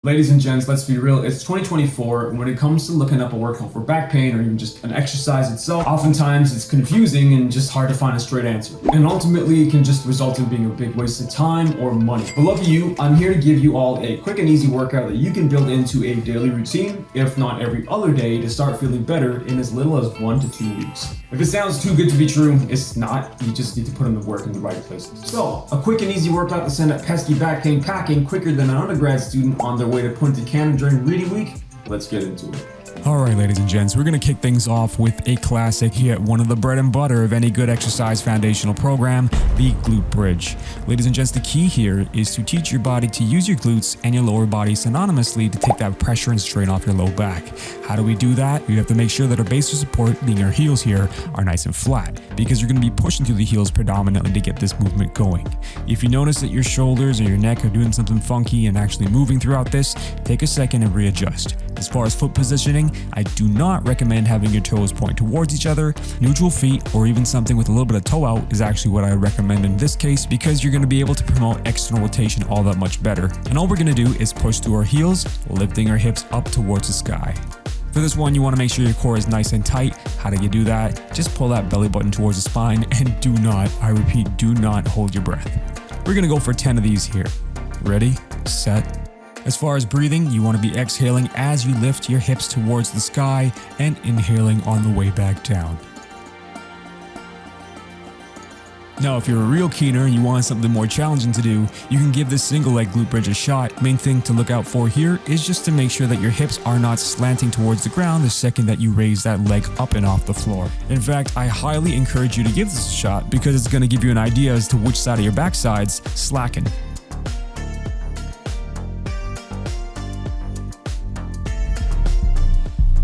Ladies and gents, let's be real, it's 2024, and when it comes to looking up a workout for back pain or even just an exercise itself, oftentimes it's confusing and just hard to find a straight answer. And ultimately, it can just result in being a big waste of time or money. But lucky you, I'm here to give you all a quick and easy workout that you can build into a daily routine, if not every other day, to start feeling better in as little as 1 to 2 weeks. If it sounds too good to be true, it's not. You just need to put in the work in the right places. So, a quick and easy workout to send that pesky back pain packing quicker than an undergrad student on their way to Punta Cana during reading week. Let's get into it. Alright ladies and gents, we're going to kick things off with a classic, yet one of the bread and butter of any good exercise foundational program, the glute bridge. Ladies and gents, the key here is to teach your body to use your glutes and your lower body synonymously to take that pressure and strain off your low back. How do we do that? You have to make sure that our base of support, being our heels here, are nice and flat, because you're going to be pushing through the heels predominantly to get this movement going. If you notice that your shoulders or your neck are doing something funky and actually moving throughout this, take a second and readjust. As far as foot positioning, I do not recommend having your toes point towards each other. Neutral feet or even something with a little bit of toe out is actually what I recommend in this case, because you're going to be able to promote external rotation all that much better. And all we're going to do is push through our heels, lifting our hips up towards the sky. For this one, you want to make sure your core is nice and tight. How do you do that? Just pull that belly button towards the spine and do not, I repeat, do not hold your breath. We're going to go for 10 of these here. Ready, set. As far as breathing, you want to be exhaling as you lift your hips towards the sky and inhaling on the way back down. Now, if you're a real keener and you want something more challenging to do, you can give this single leg glute bridge a shot. Main thing to look out for here is just to make sure that your hips are not slanting towards the ground the second that you raise that leg up and off the floor. In fact, I highly encourage you to give this a shot because it's going to give you an idea as to which side of your backside's slacking.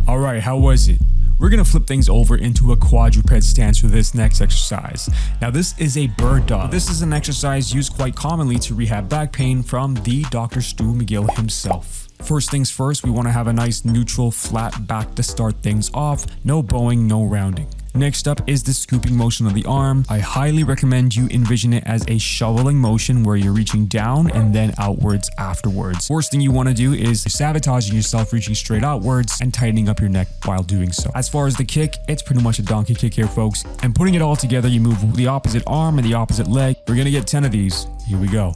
Alright, how was it? We're going to flip things over into a quadruped stance for this next exercise. Now this is a bird dog. This is an exercise used quite commonly to rehab back pain from the Dr. Stu McGill himself. First things first, we want to have a nice neutral flat back to start things off. No bowing, no rounding. Next up is the scooping motion of the arm. I highly recommend you envision it as a shoveling motion where you're reaching down and then outwards afterwards. Worst thing you want to do is sabotaging yourself reaching straight outwards and tightening up your neck while doing so. As far as the kick, it's pretty much a donkey kick here, folks. And putting it all together, you move the opposite arm and the opposite leg. We're going to get 10 of these. Here we go.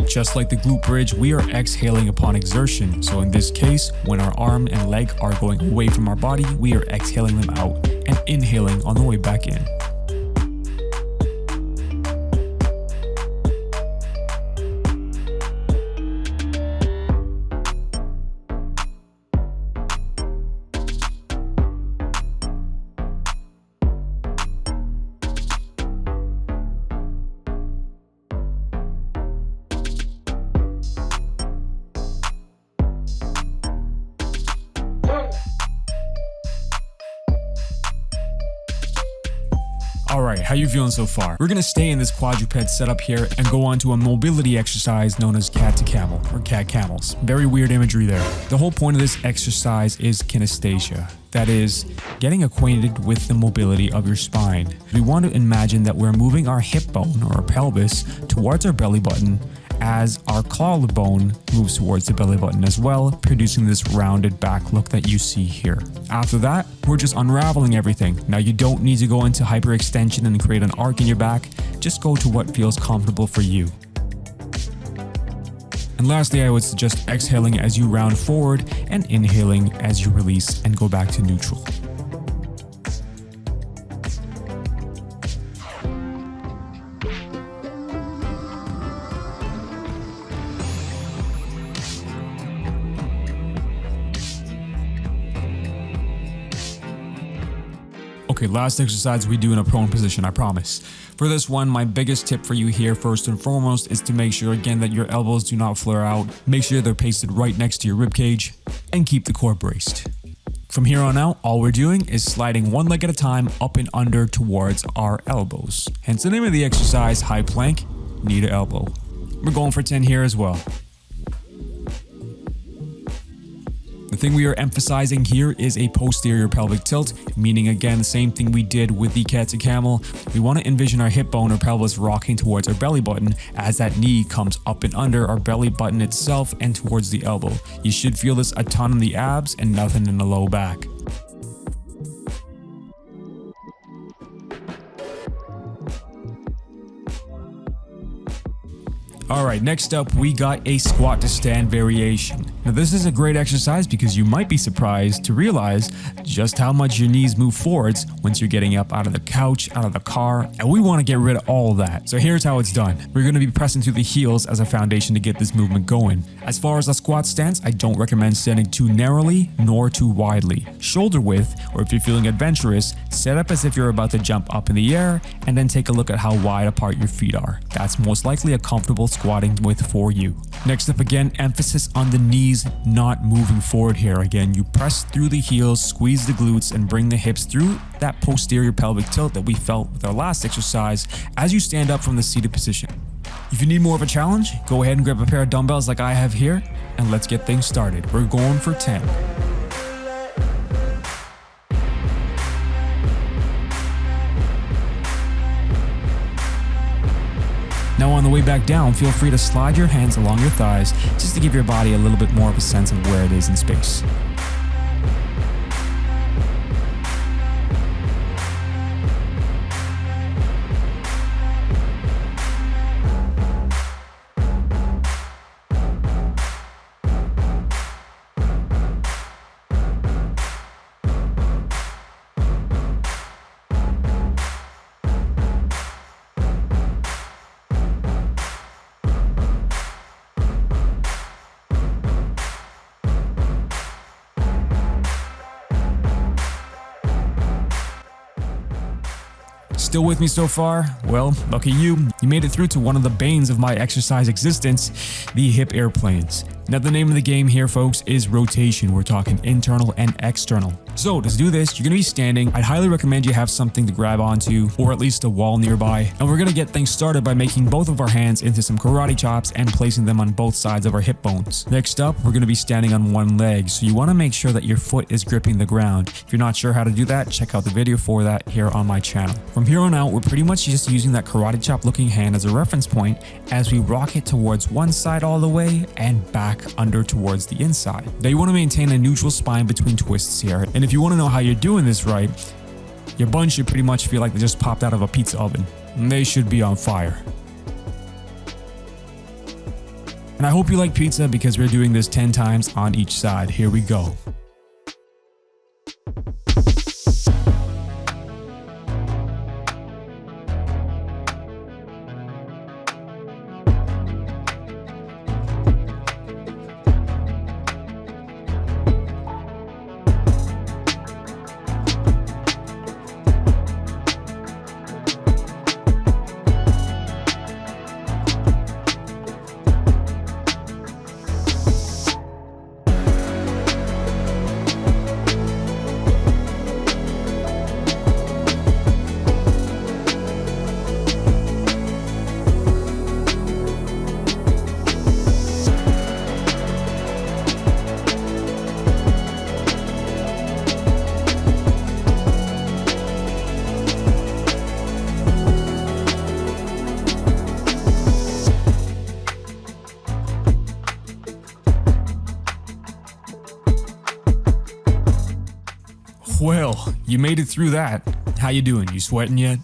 Just like the glute bridge, we are exhaling upon exertion. So in this case, when our arm and leg are going away from our body, we are exhaling them out and inhaling on the way back in. Alright, how you feeling so far? We're going to stay in this quadruped setup here and go on to a mobility exercise known as cat to camel or cat camels. Very weird imagery there. The whole point of this exercise is kinesthesia. That is, getting acquainted with the mobility of your spine. We want to imagine that we're moving our hip bone or our pelvis towards our belly button as our collarbone moves towards the belly button as well, producing this rounded back look that you see here. After that, we're just unraveling everything. Now you don't need to go into hyperextension and create an arc in your back, just go to what feels comfortable for you. And lastly, I would suggest exhaling as you round forward and inhaling as you release and go back to neutral. Okay, last exercise we do in a prone position, I promise. For this one, my biggest tip for you here first and foremost is to make sure again that your elbows do not flare out. Make sure they're pasted right next to your rib cage and keep the core braced. From here on out, all we're doing is sliding one leg at a time up and under towards our elbows. Hence the name of the exercise, high plank, knee to elbow. We're going for 10 here as well. The thing we are emphasizing here is a posterior pelvic tilt, meaning again the same thing we did with the cat to camel. We want to envision our hip bone or pelvis rocking towards our belly button as that knee comes up and under our belly button itself and towards the elbow. You should feel this a ton in the abs and nothing in the low back. Alright, next up we got a squat to stand variation. Now this is a great exercise because you might be surprised to realize just how much your knees move forwards once you're getting up out of the couch, out of the car, and we want to get rid of all of that. So here's how it's done. We're going to be pressing through the heels as a foundation to get this movement going. As far as a squat stance, I don't recommend standing too narrowly nor too widely. Shoulder width, or if you're feeling adventurous, set up as if you're about to jump up in the air and then take a look at how wide apart your feet are. That's most likely a comfortable squatting width for you. Next up again, emphasis on the knees not moving forward here. Again, you press through the heels, squeeze the glutes, and bring the hips through that posterior pelvic tilt that we felt with our last exercise as you stand up from the seated position. If you need more of a challenge, go ahead and grab a pair of dumbbells like I have here, and let's get things started. We're going for 10. Now on the way back down, feel free to slide your hands along your thighs just to give your body a little bit more of a sense of where it is in space. Still with me so far? Well, lucky you. You made it through to one of the banes of my exercise existence, the hip airplanes. Now the name of the game here, folks, is rotation. We're talking internal and external. So to do this, you're going to be standing. I'd highly recommend you have something to grab onto, or at least a wall nearby. And we're going to get things started by making both of our hands into some karate chops and placing them on both sides of our hip bones. Next up, we're going to be standing on one leg. So you want to make sure that your foot is gripping the ground. If you're not sure how to do that, check out the video for that here on my channel. From here on out, we're pretty much just using that karate chop looking hand as a reference point as we rock it towards one side all the way and back under towards the inside. Now you want to maintain a neutral spine between twists here. And if you want to know how you're doing this right, your buns should pretty much feel like they just popped out of a pizza oven. And they should be on fire. And I hope you like pizza because we're doing this 10 times on each side. Here we go. Well, you made it through that. How you doing? You sweating yet?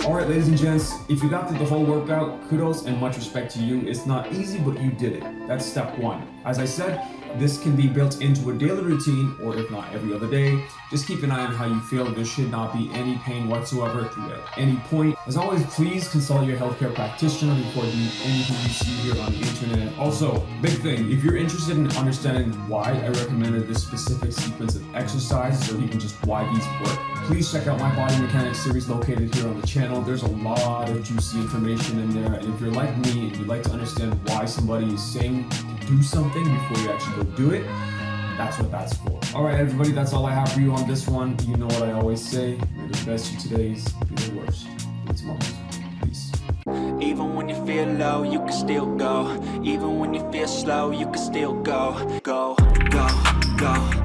Alright, ladies and gents, if you got through the whole workout, kudos and much respect to you. It's not easy, but you did it. That's step one. As I said, this can be built into a daily routine, or if not every other day. Just keep an eye on how you feel. There should not be any pain whatsoever through at any point. As always, please consult your healthcare practitioner before doing anything you see here on the internet. Also, big thing, if you're interested in understanding why I recommended this specific sequence of exercises, or even just why these work, please check out my body mechanics series located here on the channel. There's a lot of juicy information in there, and if you're like me and you'd like to understand why somebody is saying to do something before you actually go do it, that's what that's for. Alright everybody, that's all I have for you on this one. You know what I always say, may the best you today's be the worst. Tomorrow's. Peace. Even when you feel low, you can still go. Even when you feel slow, you can still go. Go, go, go.